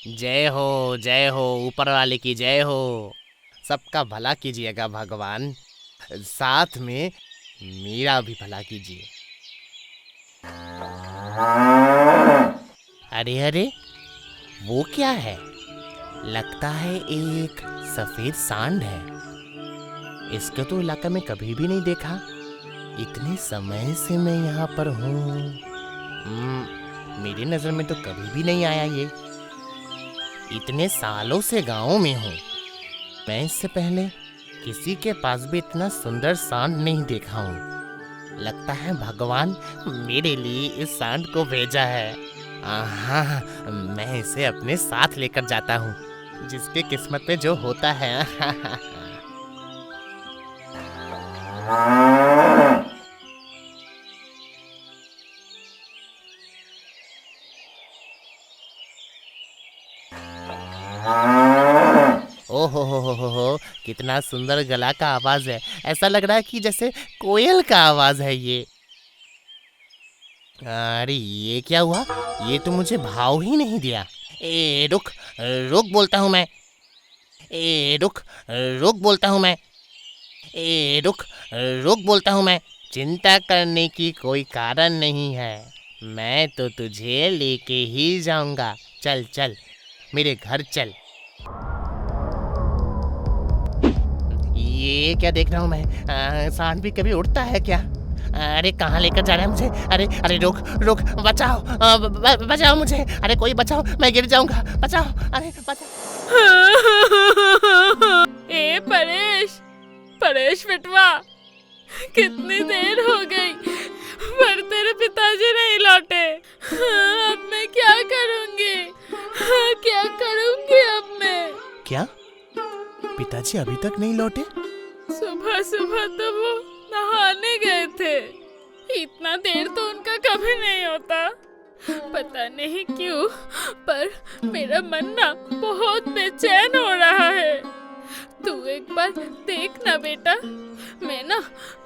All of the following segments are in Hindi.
जय हो ऊपर वाले की जय हो। सबका भला कीजिएगा भगवान, साथ में मेरा भी भला कीजिए। अरे अरे, वो क्या है? लगता है एक सफेद सांड है। इसको तो इलाका में कभी भी नहीं देखा। इतने समय से मैं यहाँ पर हूँ। मेरी नज़र में तो कभी भी नहीं आया ये। इतने सालों से गांव में हूँ, मैं इससे पहले किसी के पास भी इतना सुंदर सांड नहीं देखा हूँ। लगता है भगवान मेरे लिए इस सांड को भेजा है। हाँ, मैं इसे अपने साथ लेकर जाता हूँ। जिसके किस्मत में जो होता है। ओ हो, कितना सुंदर गला का आवाज है। ऐसा लग रहा है कि जैसे कोयल का आवाज है ये। अरे ये क्या हुआ? ये तो मुझे भाव ही नहीं दिया। ए रुक, रुक बोलता हूँ मैं। ए रुक, रुक बोलता हूँ मैं। ए रुक, रुक बोलता हूँ मैं। चिंता करने की कोई कारण नहीं है। मैं तो तुझे लेके ही जाऊंगा। चल चल, मेरे घर चल। ये क्या देख रहा हूँ मैं? सांड भी कभी उड़ता है क्या? अरे कहाँ लेकर जा रहा है मुझे? अरे अरे रुक रुक, बचाओ, बचाओ मुझे। अरे कोई बचाओ, मैं गिर जाऊंगा। बचाओ, अरे बचाओ। ए परेश, परेश बिटवा, कितनी देर हो गई पर तेरे पिताजी नहीं लौटे। अब मैं क्या करूंगी? क्या करूंगी अब मैं? क्या पिताजी अभी तक नहीं लौटे? सुबह सुबह तो वो नहाने गए थे। इतना देर तो उनका कभी नहीं होता। पता नहीं क्यों, पर मेरा मन ना बहुत बेचैन हो रहा है। तू एक बार देख ना बेटा, मैं ना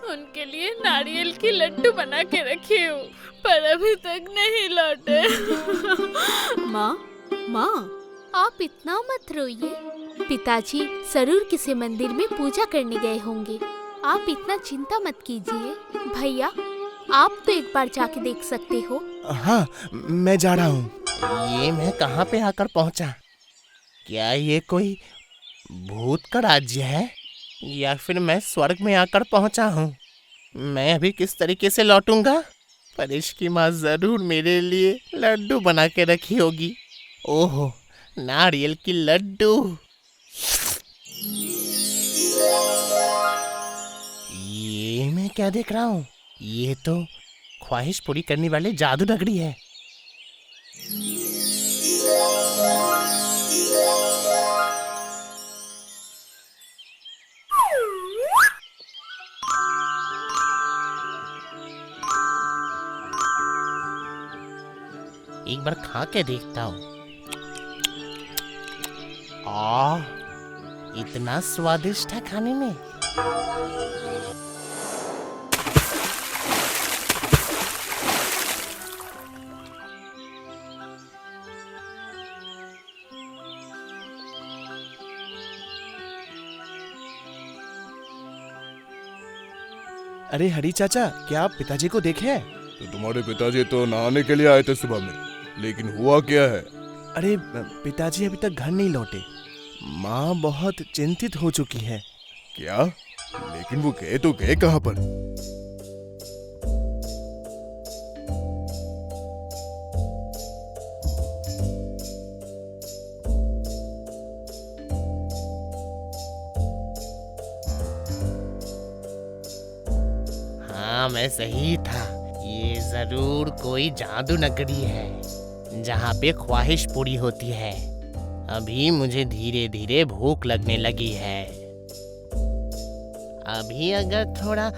उनके लिए नारियल की लड्डू बना के रखी हूँ, पर अभी तक नहीं लौटे। माँ, माँ, आप इतना मत रोइए। पिताजी जरूर किसी मंदिर में पूजा करने गए होंगे। आप इतना चिंता मत कीजिए। भैया, आप तो एक बार जाके देख सकते हो। हाँ, मैं जा रहा हूँ। ये मैं कहाँ पे आकर पहुँचा? क्या ये कोई भूत का राज्य है, या फिर मैं स्वर्ग में आकर पहुँचा हूँ? मैं अभी किस तरीके से लौटूंगा? परेश की माँ जरूर मेरे लिए लड्डू बना के रखी होगी। ओहो, नारियल की लड्डू। ये मैं क्या देख रहा हूँ? ये तो ख्वाहिश पूरी करने वाले जादू नगरी है। एक बार खा के देखता हूँ। इतना स्वादिष्ट है खाने में। अरे हरी चाचा, क्या आप पिताजी को देखे? तो तुम्हारे पिताजी तो नहाने के लिए आए थे सुबह में, लेकिन हुआ क्या है? अरे पिताजी अभी तक घर नहीं लौटे। माँ बहुत चिंतित हो चुकी है। क्या? लेकिन वो गए तो गए कहाँ पर? हाँ, मैं सही था। ये जरूर कोई जादू नगरी है जहाँ पे ख्वाहिश पूरी होती है। अभी मुझे धीरे धीरे भूख लगने लगी है। अभी अगर थोड़ा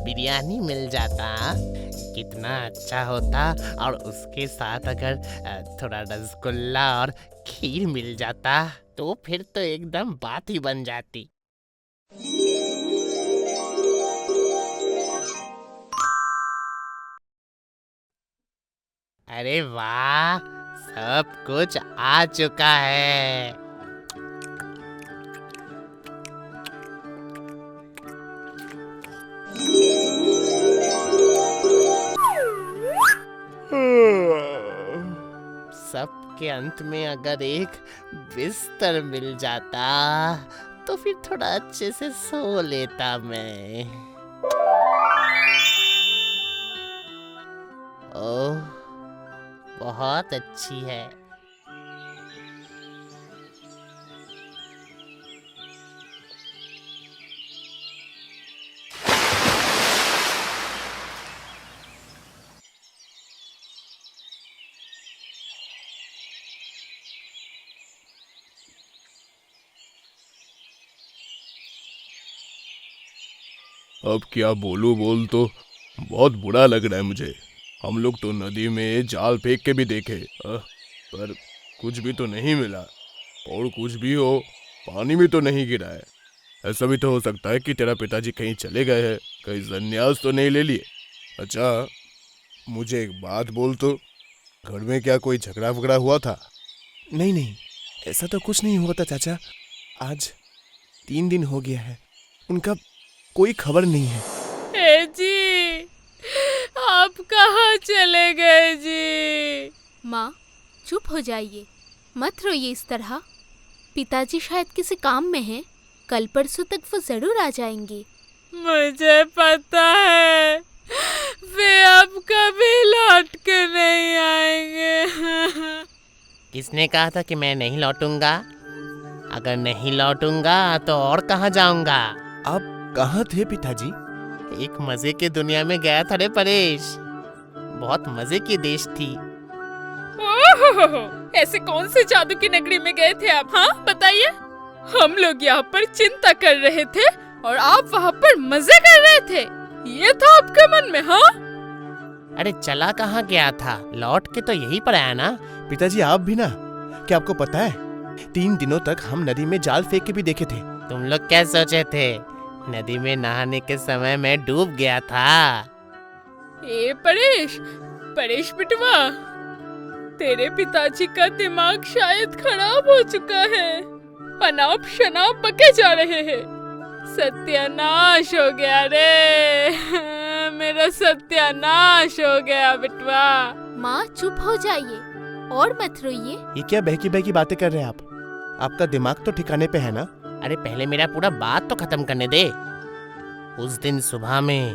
बिरयानी मिल जाता कितना अच्छा होता, और उसके साथ अगर थोड़ा रसगुल्ला और खीर मिल जाता तो फिर तो एकदम बात ही बन जाती। अरे वाह, सब कुछ आ चुका है। सबके अंत में अगर एक बिस्तर मिल जाता तो फिर थोड़ा अच्छे से सो लेता मैं। ओह, बहुत अच्छी है। अब क्या बोलूं, बोल तो बहुत बुरा लग रहा है मुझे। हम लोग तो नदी में जाल फेंक के भी देखे, पर कुछ भी तो नहीं मिला। और कुछ भी हो, पानी में तो नहीं गिरा है। ऐसा भी तो हो सकता है कि तेरा पिताजी कहीं चले गए हैं, कहीं संन्यास तो नहीं ले लिए। अच्छा, मुझे एक बात बोल तो, घर में क्या कोई झगड़ा वगड़ा हुआ था? नहीं नहीं, ऐसा तो कुछ नहीं हुआ था चाचा। आज 3 दिन हो गया है, उनका कोई खबर नहीं है। ए जी, आप कहाँ चले गए जी? माँ चुप हो जाइए, मत रोइए इस तरह। पिताजी शायद किसी काम में हैं, कल परसों तक वो जरूर आ जाएंगे। मुझे पता है, वे अब कभी लौट के नहीं आएंगे। किसने कहा था कि मैं नहीं लौटूंगा? अगर नहीं लौटूंगा तो और कहाँ जाऊंगा? आप कहाँ थे पिताजी? एक मजे की दुनिया में गया था रे परेश। बहुत मजे की देश थी। ओहो, ऐसे कौन से जादू की नगरी में गए थे आप? हाँ बताइए। हम लोग यहाँ पर चिंता कर रहे थे और आप वहाँ पर मजे कर रहे थे, ये था आपके मन में? हाँ, अरे चला कहाँ गया था, लौट के तो यहीं पर आया ना। पिताजी आप भी ना, क्या आपको पता है 3 दिनों तक हम नदी में जाल फेंक के भी देखे थे। तुम लोग क्या सोचे थे? नदी में नहाने के समय मैं डूब गया था। ए परेश, परेश बिटवा, तेरे पिताजी का दिमाग शायद खराब हो चुका है। अनाप शनाप बके जा रहे हैं। सत्यानाश हो गया रे, मेरा सत्यानाश हो गया बिटवा। माँ चुप हो जाइए और मत रोइए। ये क्या बहकी बहकी बातें कर रहे हैं आप? आपका दिमाग तो ठिकाने पे है ना? अरे पहले मेरा पूरा बात तो खत्म करने दे। उस दिन सुबह में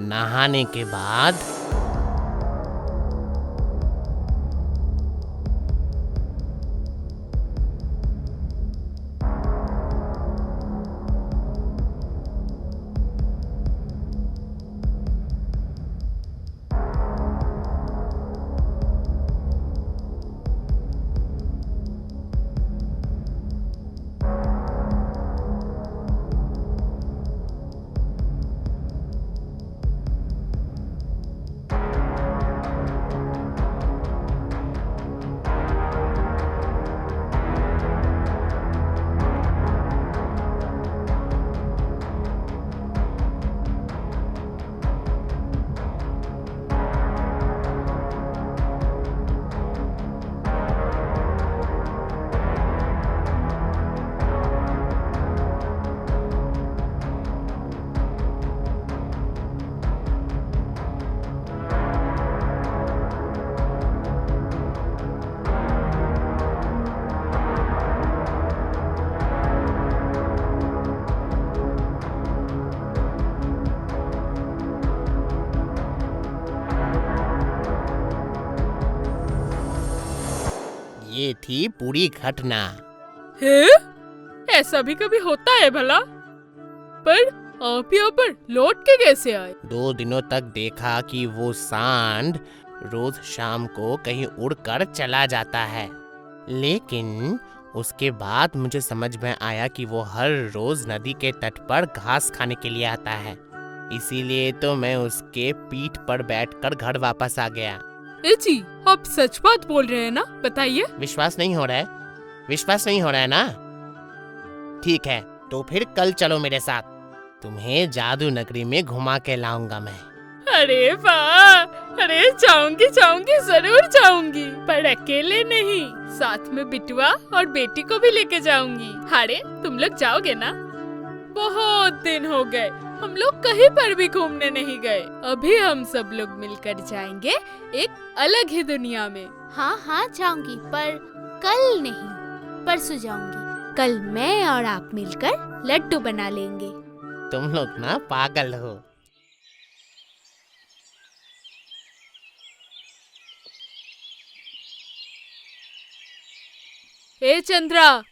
नहाने के बाद ये थी पूरी घटना। है? ऐसा भी कभी होता है भला? पर आप यहाँ पर लौट के कैसे आए? 2 दिनों तक देखा कि वो सांड रोज शाम को कहीं उड़कर चला जाता है, लेकिन उसके बाद मुझे समझ में आया कि वो हर रोज नदी के तट पर घास खाने के लिए आता है। इसीलिए तो मैं उसके पीठ पर बैठकर घर वापस आ गया। ए जी, आप सच बात बोल रहे हैं ना? बताइए। विश्वास नहीं हो रहा है? विश्वास नहीं हो रहा है ना? ठीक है, तो फिर कल चलो मेरे साथ, तुम्हें जादू नगरी में घुमा के लाऊंगा मैं। अरे वाह, अरे जाऊंगी जाऊंगी, जरूर जाऊंगी, पर अकेले नहीं, साथ में बिटुआ और बेटी को भी लेके जाऊंगी। अरे तुम लोग जाओगे ना? बहुत दिन हो गए हम लोग कहीं पर भी घूमने नहीं गए। अभी हम सब लोग मिलकर जाएंगे एक अलग ही दुनिया में। हाँ हाँ जाऊंगी, पर कल नहीं, परसों जाऊंगी। कल मैं और आप मिलकर लड्डू बना लेंगे। तुम लोग ना पागल हो। ए चंद्रा,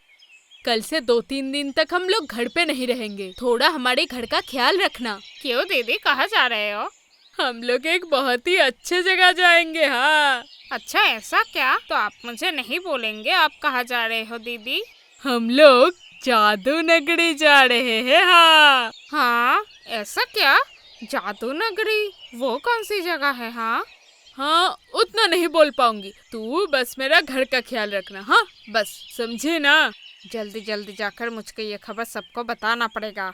कल से 2-3 दिन तक हम लोग घर पे नहीं रहेंगे। थोड़ा हमारे घर का ख्याल रखना। क्यों दीदी, कहाँ जा रहे हो? हम लोग एक बहुत ही अच्छे जगह जाएंगे। हाँ, अच्छा ऐसा क्या? तो आप मुझे नहीं बोलेंगे आप कहाँ जा रहे हो दीदी? हम लोग जादू नगरी जा रहे हैं। हाँ हाँ ऐसा क्या? जादू नगरी, वो कौन सी जगह है? हाँ हाँ, उतना नहीं बोल पाऊंगी। तू बस मेरा घर का ख्याल रखना। हाँ बस, समझे ना? जल्दी जल्दी जाकर मुझको ये खबर सबको बताना पड़ेगा।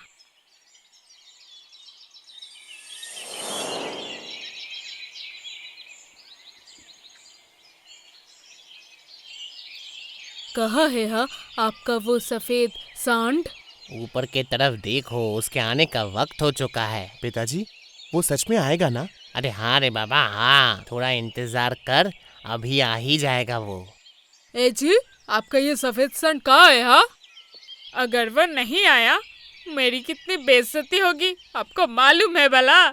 कहाँ है हाँ आपका वो सफेद सांड? ऊपर के तरफ देखो, उसके आने का वक्त हो चुका है। पिताजी, वो सच में आएगा ना? अरे हाँ रे बाबा, हाँ, थोड़ा इंतजार कर, अभी आ ही जाएगा वो। ए जी, आपका ये सफेद सांड कहाँ है? हाँ, अगर वो नहीं आया मेरी कितनी बेइज्जती होगी, आपको मालूम है भला?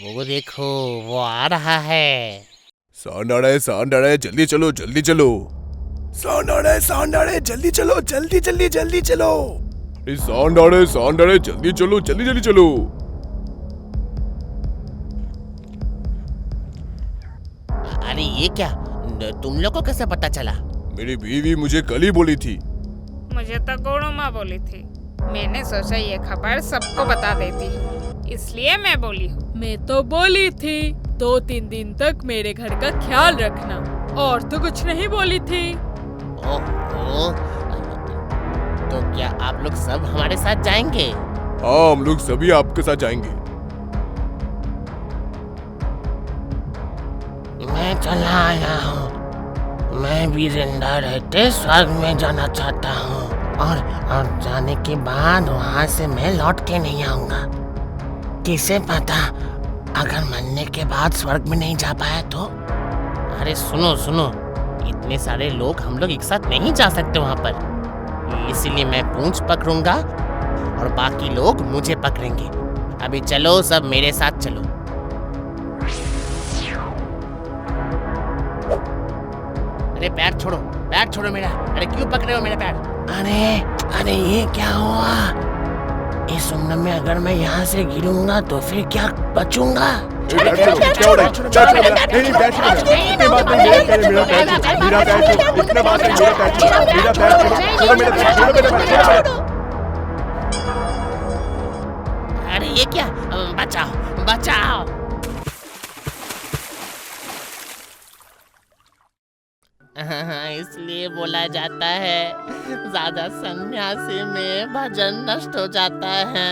वो देखो, वो आ रहा है। सांड आ रहा है, जल्दी चलो जल्दी चलो। सांड आ रहा है, जल्दी चलो, जल्दी जल्दी जल्दी चलो। अरे सांड आ रहा है, जल्दी चलो जल्दी जल्दी चलो। अरे ये क्या, तुम लोग को कैसे पता चला? मेरी बीवी मुझे कल ही बोली थी। मुझे तो गोड़ू माँ बोली थी। मैंने सोचा ये खबर सबको बता देती हूँ, इसलिए मैं बोली हूँ। मैं तो बोली थी 2-3 दिन तक मेरे घर का ख्याल रखना, और तो कुछ नहीं बोली थी। ओहो, तो क्या आप लोग सब हमारे साथ जाएंगे? हाँ, हम लोग सभी आपके साथ जाएंगे। मैं चला आया हूँ। मैं भी जिंदा रहते स्वर्ग में जाना चाहता हूँ, और जाने के बाद वहाँ से मैं लौट के नहीं आऊँगा। किसे पता, अगर मरने के बाद स्वर्ग में नहीं जा पाया तो? अरे सुनो सुनो, इतने सारे लोग हम लोग एक साथ नहीं जा सकते वहाँ पर, इसीलिए मैं पूंछ पकड़ूंगा और बाकी लोग मुझे पकड़ेंगे। अभी चलो, सब मेरे साथ चलो। अरे पैर छोड़ो मेरा। अरे क्यों पकड़े हो मेरा पैर? अरे ये क्या हुआ? इस उम्र में अगर मैं यहाँ से गिरूंगा तो फिर क्या बचूंगा? अरे ये क्या, बचाओ बचाओ। इसलिए बोला जाता है ज्यादा सन्यासी में भजन नष्ट हो जाता है।